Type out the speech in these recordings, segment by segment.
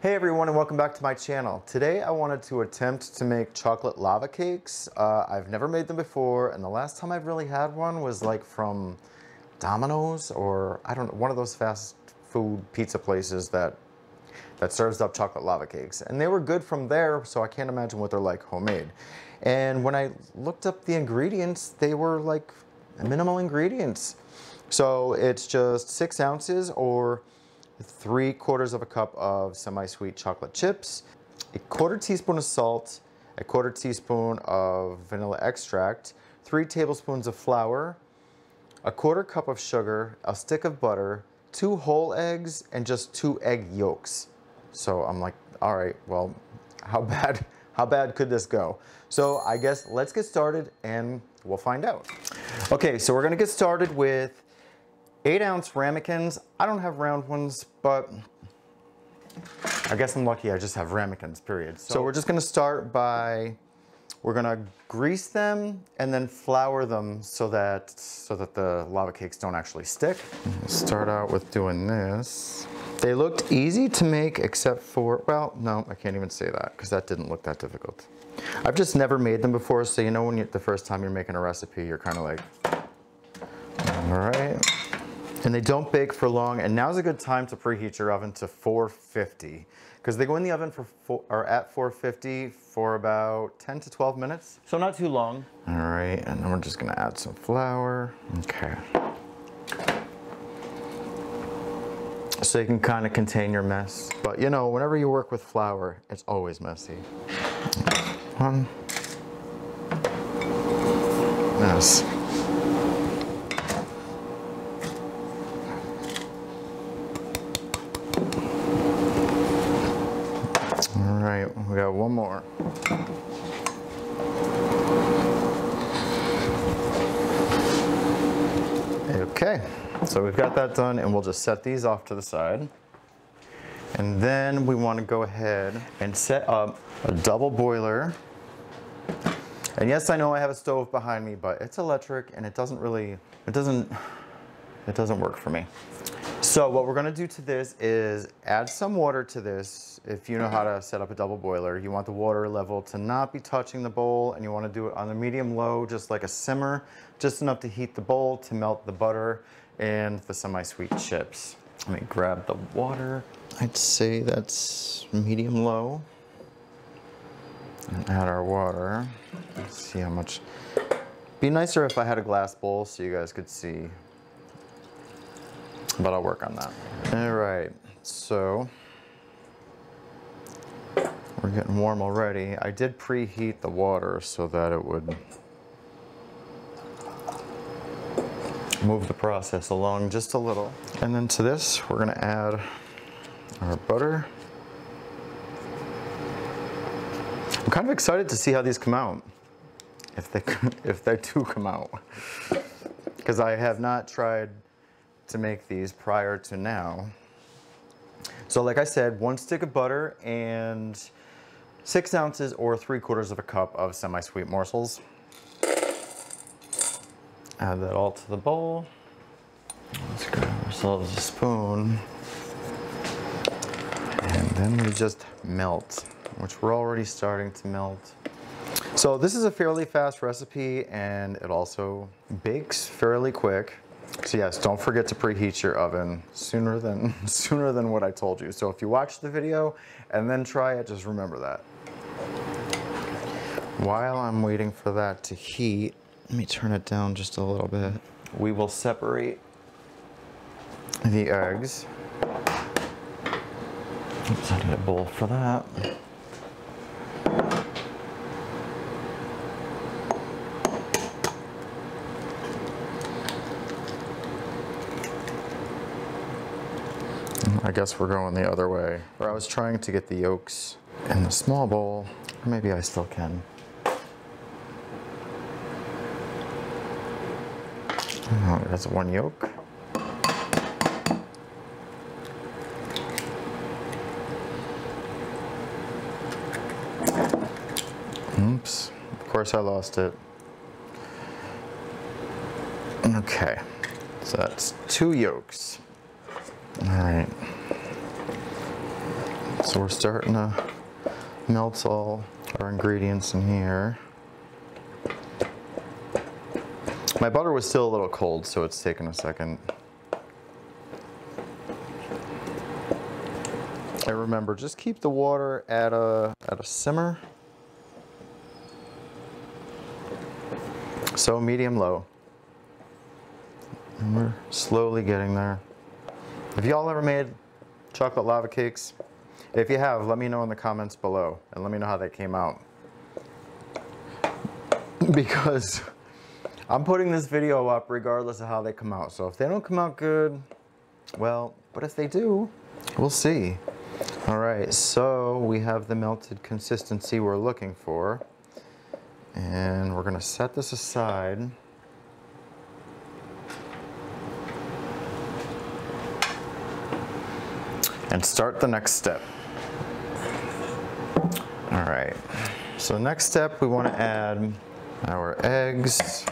Hey everyone, and welcome back to my channel. Today I wanted to attempt to make chocolate lava cakes. I've never made them before, and the last time I've really had one was like from Domino's, or I don't know, one of those fast food pizza places that serves up chocolate lava cakes. And they were good from there, so I can't imagine what they're like homemade. And when I looked up the ingredients, they were like minimal ingredients. So it's just 6 ounces or 3/4 of a cup of semi-sweet chocolate chips, a 1/4 teaspoon of salt, a 1/4 teaspoon of vanilla extract, 3 tablespoons of flour, a 1/4 cup of sugar, a stick of butter, 2 whole eggs, and just 2 egg yolks. So I'm like, all right, well, how bad could this go? So I guess let's get started and we'll find out. Okay, so we're gonna get started with 8-ounce ramekins. I don't have round ones, but I guess I'm lucky I just have ramekins, period. So we're just gonna start by, we're gonna grease them and then flour them so that the lava cakes don't actually stick. Start out with doing this. They looked easy to make except for, well, no, I can't even say that because that didn't look that difficult. I've just never made them before, so you know when the first time you're making a recipe, you're kind of like, all right. And they don't bake for long, and now's a good time to preheat your oven to 450 because they go in the oven at 450 for about 10 to 12 minutes. So not too long. All right, and then we're just gonna add some flour. Okay. So you can kind of contain your mess. But you know, whenever you work with flour, it's always messy. One. Mess. All right, we got one more. Okay, so we've got that done, and we'll just set these off to the side. And then we want to go ahead and set up a double boiler. And yes, I know I have a stove behind me, but it's electric and it doesn't work for me. So what we're gonna do to this is add some water to this. If you know how to set up a double boiler, you want the water level to not be touching the bowl, and you wanna do it on a medium-low, just like a simmer, just enough to heat the bowl to melt the butter and the semi-sweet chips. Let me grab the water. I'd say that's medium-low. And add our water. Let's see how much. Be nicer if I had a glass bowl so you guys could see. But I'll work on that. All right, so we're getting warm already. I did preheat the water so that it would move the process along just a little. And then to this, we're gonna add our butter. I'm kind of excited to see how these come out, if they do come out, because I have not tried to make these prior to now. So like I said, 1 stick of butter and 6 ounces or 3/4 of a cup of semi-sweet morsels. Add that all to the bowl. Let's grab ourselves a spoon. And then we just melt, which we're already starting to melt. So this is a fairly fast recipe, and it also bakes fairly quick. So yes, don't forget to preheat your oven sooner than what I told you. So if you watch the video and then try it, just remember that. While I'm waiting for that to heat, let me turn it down just a little bit. We will separate the eggs. Oops, I need a bowl for that. I guess we're going the other way. Where I was trying to get the yolks in the small bowl, or maybe I still can. Oh, that's 1 yolk. Oops, of course I lost it. Okay, so that's 2 yolks. All right. So we're starting to melt all our ingredients in here. My butter was still a little cold, so it's taken a second. And remember, just keep the water at a simmer. So medium-low. And we're slowly getting there. Have y'all ever made chocolate lava cakes? If you have, let me know in the comments below and let me know how they came out. Because I'm putting this video up regardless of how they come out. So if they don't come out good, well, but if they do, we'll see. All right, so we have the melted consistency we're looking for. And we're gonna set this aside. And start the next step. All right, so the next step, we want to add our eggs.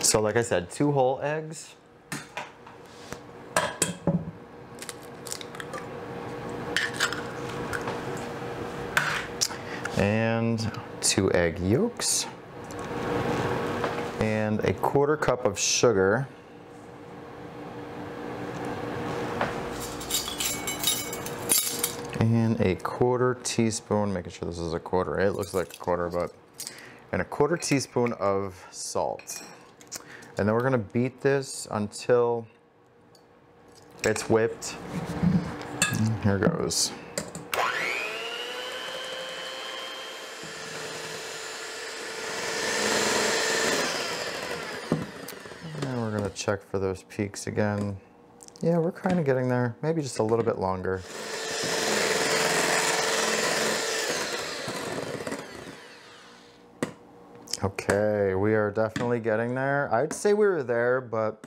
So like I said, 2 whole eggs. And 2 egg yolks. And a 1/4 cup of sugar. And a 1/4 teaspoon, making sure this is a 1/4, it looks like a 1/4, but, and a 1/4 teaspoon of salt. And then we're gonna beat this until it's whipped. Here goes. And we're gonna check for those peaks again. Yeah, we're kind of getting there, maybe just a little bit longer. Okay, we are definitely getting there. I'd say we were there, but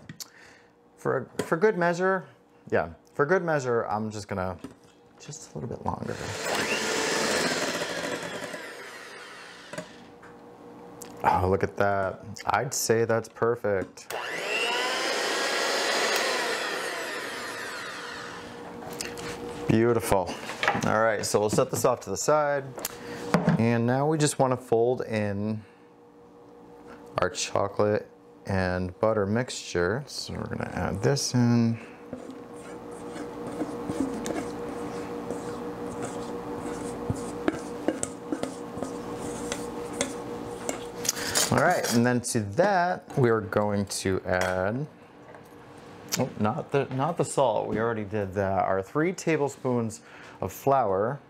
for good measure, yeah, for good measure, I'm just gonna, just a little bit longer. Oh, look at that. I'd say that's perfect. Beautiful. All right, so we'll set this off to the side. And now we just want to fold in our chocolate and butter mixture. So we're gonna add this in. All right, and then to that, we are going to add, oh, not the salt, we already did that. Our 3 tablespoons of flour.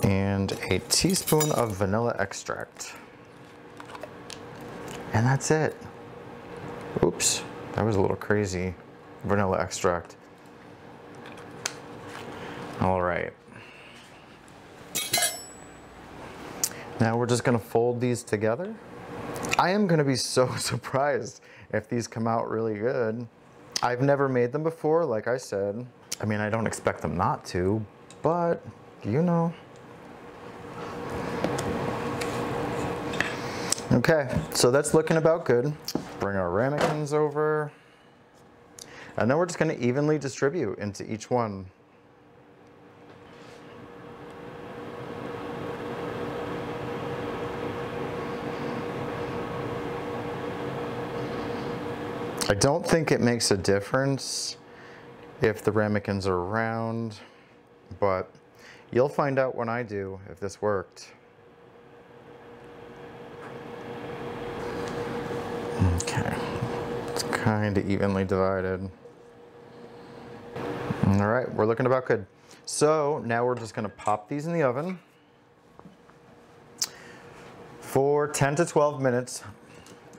And a teaspoon of vanilla extract. And that's it. Oops, that was a little crazy. Vanilla extract. All right. Now we're just gonna fold these together. I am gonna be so surprised if these come out really good. I've never made them before, like I said. I mean, I don't expect them not to, but you know. Okay, so that's looking about good. Bring our ramekins over. And then we're just gonna evenly distribute into each one. I don't think it makes a difference if the ramekins are round, but you'll find out when I do if this worked. Okay, it's kind of evenly divided. All right, we're looking about good. So now we're just gonna pop these in the oven for 10 to 12 minutes.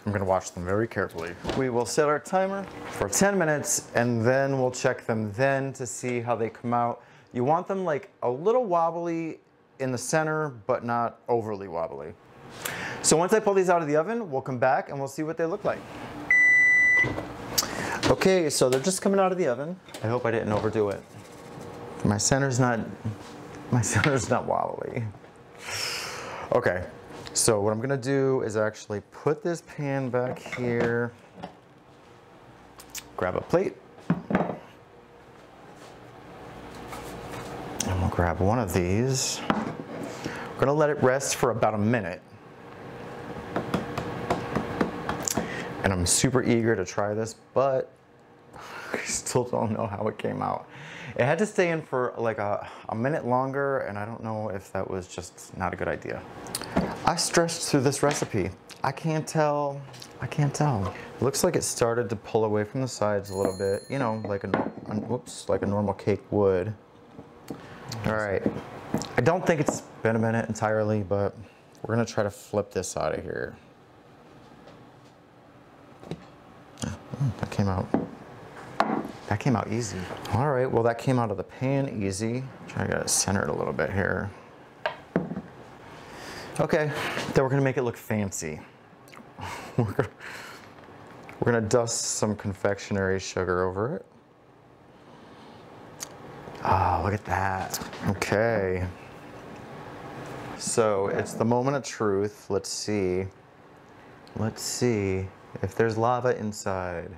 I'm gonna watch them very carefully. We will set our timer for 10 minutes and then we'll check them then to see how they come out. You want them like a little wobbly in the center, but not overly wobbly. So once I pull these out of the oven, we'll come back and we'll see what they look like. Okay, so they're just coming out of the oven. I hope I didn't overdo it. My center's not wobbly. Okay, so what I'm gonna do is actually put this pan back here, grab a plate, and we'll grab one of these. We're gonna let it rest for about a minute. And I'm super eager to try this, but I still don't know how it came out. It had to stay in for like a minute longer, and I don't know if that was just not a good idea. I stretched through this recipe. I can't tell. It looks like it started to pull away from the sides a little bit, you know, like like a normal cake would. All right. I don't think it's been a minute entirely, but we're gonna try to flip this out of here. That came out easy. All right, well that came out of the pan easy. Try to get it centered a little bit here. Okay, then we're gonna make it look fancy. We're gonna dust some confectionery sugar over it. Oh, look at that. Okay. So it's the moment of truth. Let's see if there's lava inside.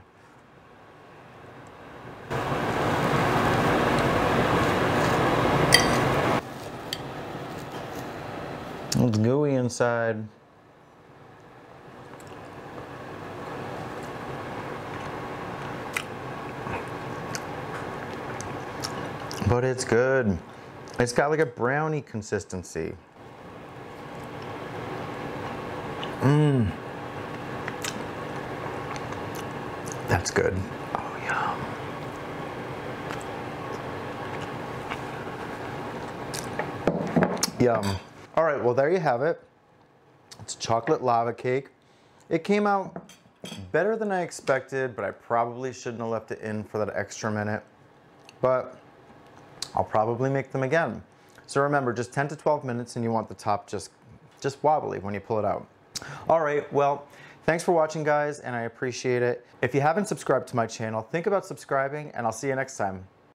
It's gooey inside. But it's good. It's got like a brownie consistency. Mmm. That's good. Oh, yum. Yum. All right, well, there you have it. It's chocolate lava cake. It came out better than I expected, but I probably shouldn't have left it in for that extra minute. But I'll probably make them again. So remember, just 10 to 12 minutes, and you want the top just wobbly when you pull it out. All right, well, thanks for watching, guys, and I appreciate it. If you haven't subscribed to my channel, think about subscribing, and I'll see you next time.